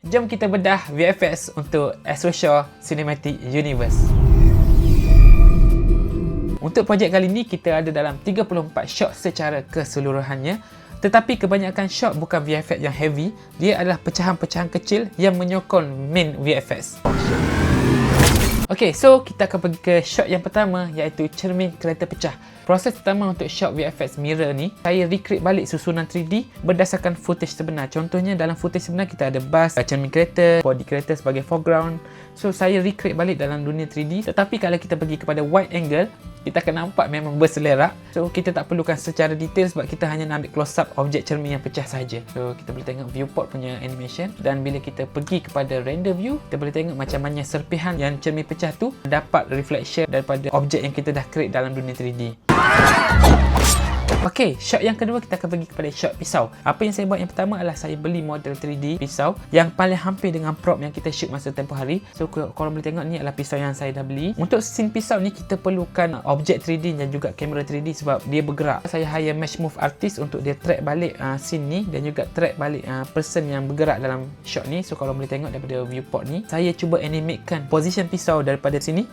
Jom kita bedah VFX untuk Astro Shaw Cinematic Universe. Untuk projek kali ni kita ada dalam 34 shot secara keseluruhannya. Tetapi kebanyakan shot bukan VFX yang heavy, dia adalah pecahan-pecahan kecil yang menyokong main VFX. Okey, so kita akan pergi ke shot yang pertama, iaitu cermin kereta pecah. Proses pertama untuk shot VFX mirror ni, saya recreate balik susunan 3D berdasarkan footage sebenar. Contohnya dalam footage sebenar kita ada bus, cermin kereta, body kereta sebagai foreground. So saya recreate balik dalam dunia 3D. Tetapi kalau kita pergi kepada wide angle, kita akan nampak memang berselerak. So kita tak perlukan secara detail sebab kita hanya nak ambil close up objek cermin yang pecah saja. So kita boleh tengok viewport punya animation, dan bila kita pergi kepada render view, kita boleh tengok macam mana serpihan yang cermin pecah tu dapat reflection daripada objek yang kita dah create dalam dunia 3D. Okey, shot yang kedua kita akan pergi kepada shot pisau. Apa yang saya buat yang pertama adalah saya beli model 3D pisau yang paling hampir dengan prop yang kita shoot masa tempoh hari. So korang boleh tengok ni adalah pisau yang saya dah beli. Untuk scene pisau ni kita perlukan objek 3D dan juga kamera 3D sebab dia bergerak. Saya hire mesh move artist untuk dia track balik scene ni dan juga track balik person yang bergerak dalam shot ni. So korang boleh tengok daripada viewport ni, saya cuba animatekan position pisau daripada sini.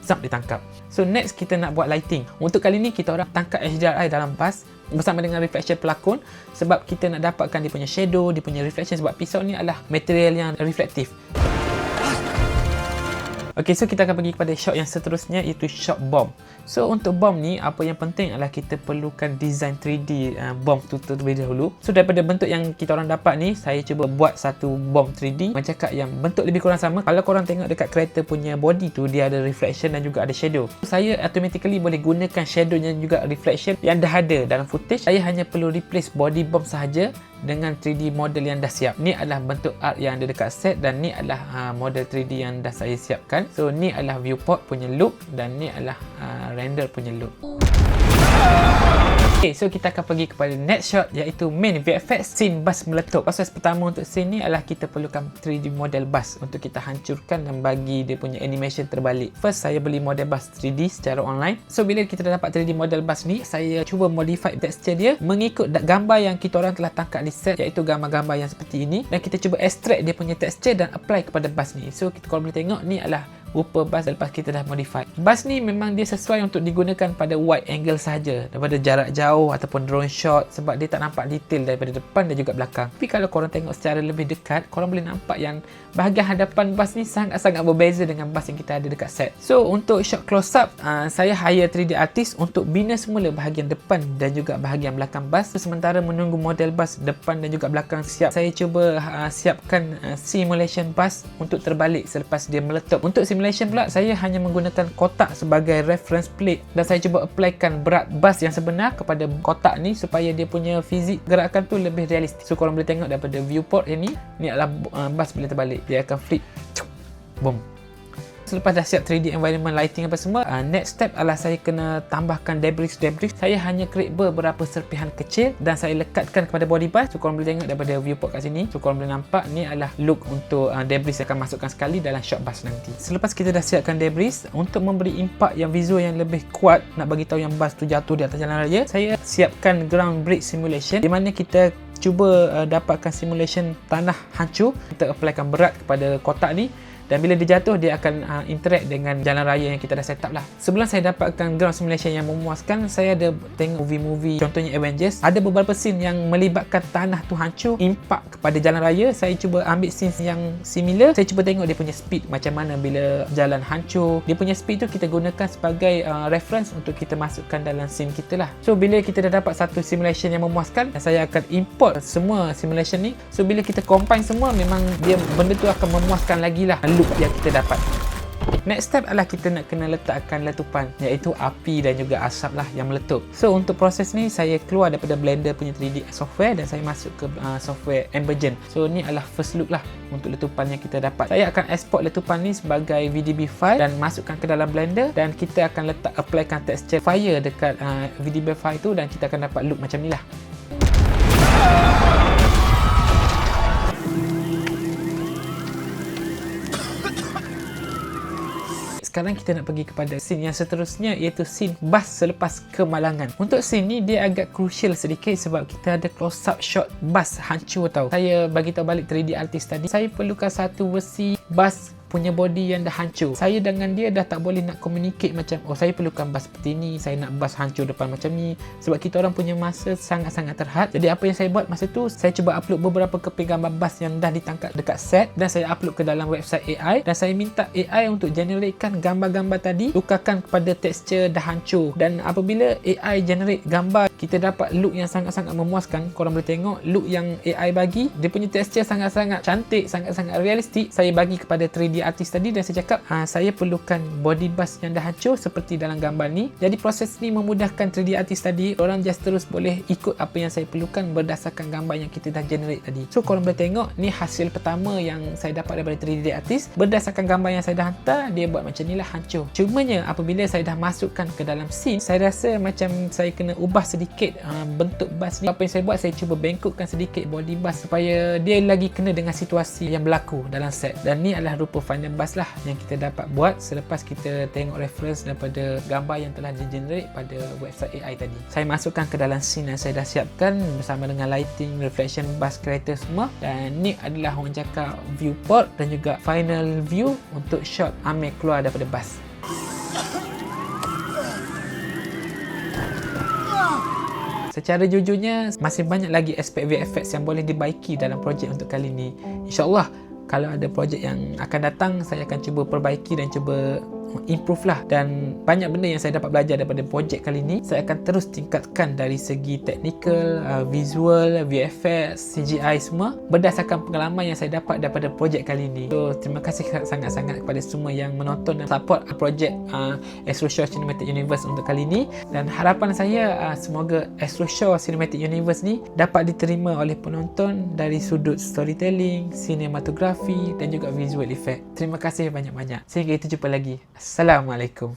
Zap ditangkap. So next kita nak buat lighting. Untuk kali ni kita orang tangkap HDRI dalam bus bersama dengan reflection pelakon sebab kita nak dapatkan dia punya shadow, dia punya reflection sebab pisau ni adalah material yang reflektif. Ok, so kita akan pergi kepada shot yang seterusnya, iaitu shot bomb. So untuk bomb ni, apa yang penting adalah kita perlukan design 3D bomb tu terlebih dahulu. So daripada bentuk yang kita orang dapat ni, saya cuba buat satu bomb 3D. Macam cakap yang bentuk lebih kurang sama. Kalau korang tengok dekat kereta punya body tu, dia ada reflection dan juga ada shadow. Saya automatically boleh gunakan shadow dan juga reflection yang dah ada dalam footage. Saya hanya perlu replace body bomb sahaja dengan 3D model yang dah siap. Ni adalah bentuk art yang ada dekat set dan ni adalah model 3D yang dah saya siapkan. So ni adalah viewport punya look dan ni adalah render punya look. Okay, so kita akan pergi kepada next shot, iaitu main VFX scene bus meletup. Proses pertama untuk scene ni adalah kita perlukan 3D model bus untuk kita hancurkan dan bagi dia punya animation terbalik. First, saya beli model bus 3D secara online. So bila kita dah dapat 3D model bus ni, saya cuba modify texture dia mengikut gambar yang kita orang telah tangkap di set, iaitu gambar-gambar yang seperti ini, dan kita cuba extract dia punya texture dan apply kepada bus ni. So kita korang boleh tengok ni adalah rupa bus lepas kita dah modify. Bus ni memang dia sesuai untuk digunakan pada wide angle sahaja, daripada jarak jauh ataupun drone shot, sebab dia tak nampak detail daripada depan dan juga belakang. Tapi kalau korang tengok secara lebih dekat, korang boleh nampak yang bahagian hadapan bus ni sangat-sangat berbeza dengan bus yang kita ada dekat set. So untuk shot close up, saya hire 3D artist untuk bina semula bahagian depan dan juga bahagian belakang bus. So, sementara menunggu model bus depan dan juga belakang siap, saya cuba siapkan simulation bus untuk terbalik selepas dia meletup. Untuk simulation pula, saya hanya menggunakan kotak sebagai reference plate dan saya cuba applykan berat bus yang sebenar kepada kotak ni supaya dia punya fizik gerakan tu lebih realistik. So korang boleh tengok daripada viewport ini, ni adalah bus bila terbalik, dia akan flip, boom. Selepas dah siap 3D environment, lighting apa semua, next step adalah saya kena tambahkan debris. Saya hanya create beberapa serpihan kecil dan saya lekatkan kepada body bus. So korang boleh tengok daripada viewport kat sini. So korang boleh nampak ni adalah look untuk debris yang akan masukkan sekali dalam shot bus nanti. Selepas kita dah siapkan debris, untuk memberi impact yang visual yang lebih kuat, nak bagi tahu yang bus tu jatuh di atas jalan raya, saya siapkan ground bridge simulation di mana kita cuba dapatkan simulation tanah hancur. Kita applykan berat kepada kotak ni dan bila dia jatuh, dia akan interact dengan jalan raya yang kita dah set up lah. Sebelum saya dapatkan ground simulation yang memuaskan, saya ada tengok movie-movie, contohnya Avengers. Ada beberapa scene yang melibatkan tanah tu hancur, impact kepada jalan raya. Saya cuba ambil scene yang similar. Saya cuba tengok dia punya speed macam mana bila jalan hancur. Dia punya speed tu kita gunakan sebagai reference untuk kita masukkan dalam scene kita lah. So bila kita dah dapat satu simulation yang memuaskan, saya akan import semua simulation ni. So bila kita combine semua, memang dia benda tu akan memuaskan lagi lah look yang kita dapat. Next step adalah kita nak kena letakkan letupan, iaitu api dan juga asap lah yang meletup. So untuk proses ni, saya keluar daripada Blender punya 3D software dan saya masuk ke software Embergen. So ni adalah first look lah untuk letupan yang kita dapat. Saya akan export letupan ni sebagai VDB file dan masukkan ke dalam Blender, dan kita akan applykan texture fire dekat VDB file tu dan kita akan dapat look macam ni lah. sekarang kita nak pergi kepada scene yang seterusnya, iaitu scene bas selepas kemalangan. Untuk scene ni dia agak crucial sedikit sebab kita ada close up shot bas hancur tau. Saya bagi tahu balik 3D artist tadi, saya perlukan satu versi bas punya body yang dah hancur. Saya dengan dia dah tak boleh nak communicate macam, oh saya perlukan bas seperti ni, saya nak bas hancur depan macam ni, sebab kita orang punya masa sangat-sangat terhad. Jadi apa yang saya buat masa tu, saya cuba upload beberapa keping gambar bas yang dah ditangkap dekat set dan saya upload ke dalam website AI, dan saya minta AI untuk generatekan gambar-gambar tadi, tukarkan kepada texture dah hancur. Dan apabila AI generate gambar, kita dapat look yang sangat-sangat memuaskan. Korang boleh tengok look yang AI bagi, dia punya texture sangat-sangat cantik, sangat-sangat realistik. Saya bagi kepada 3D artist tadi dan saya cakap, saya perlukan body bus yang dah hancur seperti dalam gambar ni. Jadi proses ni memudahkan 3D artist tadi, orang just terus boleh ikut apa yang saya perlukan berdasarkan gambar yang kita dah generate tadi. So korang boleh tengok, ni hasil pertama yang saya dapat daripada 3D artist. Berdasarkan gambar yang saya dah hantar, dia buat macam ni lah, hancur. Cumanya apabila saya dah masukkan ke dalam scene, saya rasa macam saya kena ubah sedikit bentuk bus ni. Apa yang saya buat, saya cuba bengkokkan sedikit body bus supaya dia lagi kena dengan situasi yang berlaku dalam set. Dan ni adalah rupa final bus lah yang kita dapat buat selepas kita tengok reference daripada gambar yang telah di-generate pada website AI tadi. Saya masukkan ke dalam scene yang saya dah siapkan bersama dengan lighting, reflection, bus creator semua, dan ni adalah orang cakap viewport dan juga final view untuk shot Amir keluar daripada bus. Secara jujurnya masih banyak lagi aspek VFX yang boleh dibaiki dalam projek untuk kali ni. InsyaAllah kalau ada projek yang akan datang, saya akan cuba perbaiki dan cuba improve lah. Dan banyak benda yang saya dapat belajar daripada projek kali ni, saya akan terus tingkatkan dari segi technical, visual, VFX, CGI semua berdasarkan pengalaman yang saya dapat daripada projek kali ni. So terima kasih sangat-sangat kepada semua yang menonton dan support projek Astro Show Cinematic Universe untuk kali ni, dan harapan saya semoga Astro Show Cinematic Universe ni dapat diterima oleh penonton dari sudut storytelling, sinematografi dan juga visual effect. Terima kasih banyak-banyak. Sehingga kita jumpa lagi. Assalamualaikum.